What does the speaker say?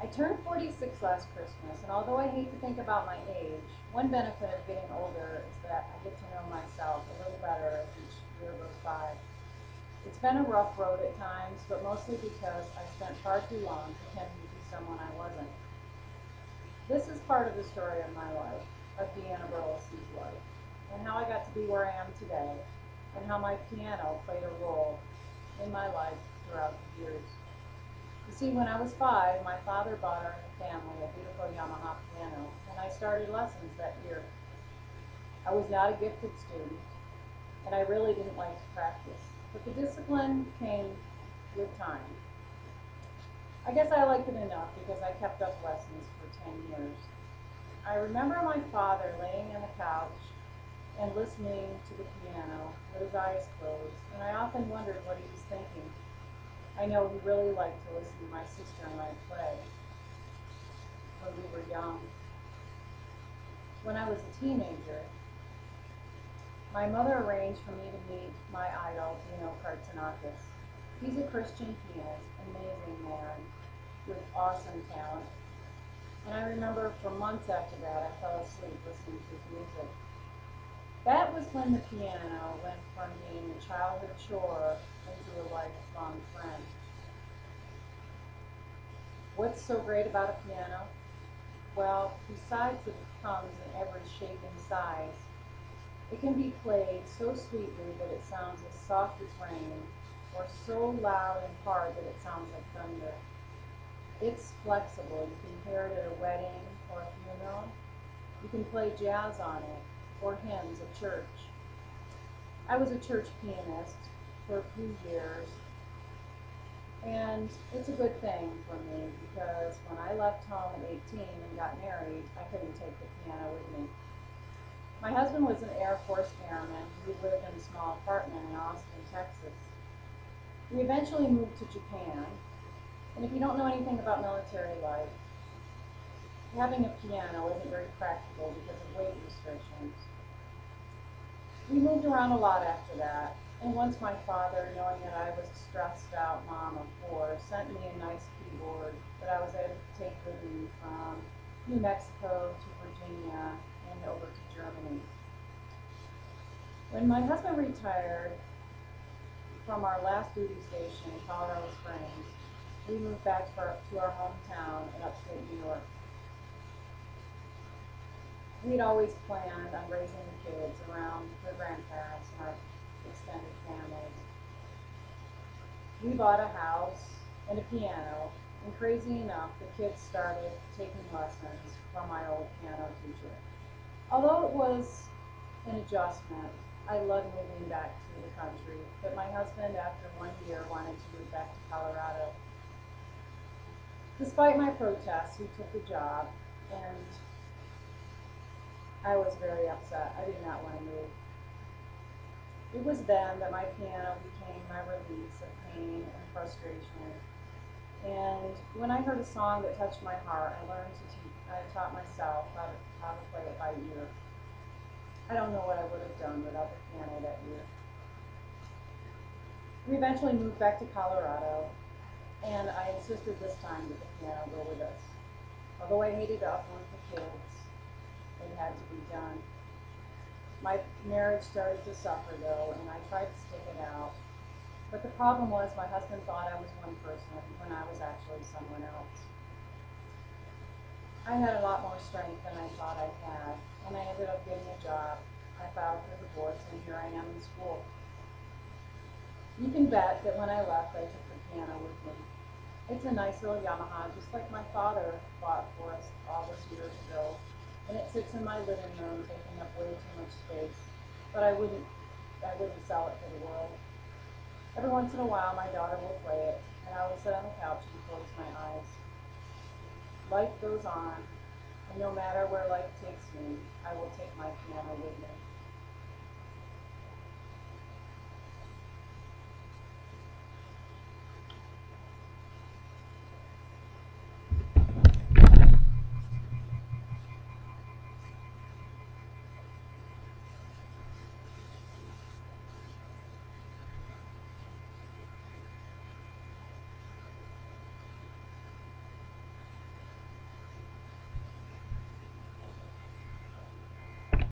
I turned 46 last Christmas, and although I hate to think about my age, one benefit of getting older is that I get to know myself a little better as each year goes by. It's been a rough road at times, but mostly because I spent far too long pretending to be someone I wasn't. This is part of the story of my life, of Deanna Burleson's life, and how I got to be where I am today, and how my piano played a role in my life throughout the years. You see, when I was 5, my father bought our family a beautiful Yamaha piano, and I started lessons that year. I was not a gifted student, and I really didn't like to practice, but the discipline came with time. I guess I liked it enough because I kept up lessons for 10 years. I remember my father laying on the couch and listening to the piano with his eyes closed, and I often wondered what he was thinking. I know he really liked to listen to my sister and I play when we were young. When I was a teenager, my mother arranged for me to meet my idol, Dino Kartsanakis. He's a Christian pianist, amazing man with awesome talent. And I remember for months after that, I fell asleep listening to his music. That was when the piano went from being a childhood chore into a lifelong friend. What's so great about a piano? Well, besides it comes in every shape and size, it can be played so sweetly that it sounds as soft as rain, or so loud and hard that it sounds like thunder. It's flexible. You can hear it at a wedding or a funeral. You can play jazz on it, or hymns at church. I was a church pianist for a few years, and it's a good thing for me because when I left home at 18 and got married, I couldn't take the piano with me. My husband was an Air Force airman who lived in a small apartment in Austin, Texas. We eventually moved to Japan, and if you don't know anything about military life, having a piano isn't very practical because of weight restrictions. We moved around a lot after that, and once my father, knowing that I was a stressed out mom of 4, sent me a nice keyboard that I was able to take with me from New Mexico to Virginia and over to Germany. When my husband retired from our last duty station in Colorado Springs, we moved back to our hometown in upstate New York. We'd always planned on raising the kids around their grandparents and our extended families. We bought a house and a piano, and crazy enough, the kids started taking lessons from my old piano teacher. Although it was an adjustment, I loved moving back to the country, but my husband, after 1 year, wanted to move back to Colorado. Despite my protests, he took the job, and I was very upset. I did not want to move. It was then that my piano became my release of pain and frustration. And when I heard a song that touched my heart, I taught myself how to play it by ear. I don't know what I would have done without the piano that year. We eventually moved back to Colorado, and I insisted this time that the piano go with us. Although I hated to uproot the kids, it had to be done. My marriage started to suffer though, and I tried to stick it out. But the problem was my husband thought I was one person when I was actually someone else. I had a lot more strength than I thought I had, and I ended up getting a job. I filed for divorce, and here I am in school. You can bet that when I left, I took the piano with me. It's a nice little Yamaha, just like my father bought for us all those years ago, and it sits in my living room, taking up way too much space. But I wouldn't sell it for the world. Every once in a while, my daughter will play it, and I will sit on the couch and close my eyes. Life goes on, and no matter where life takes me, I will take my piano with me.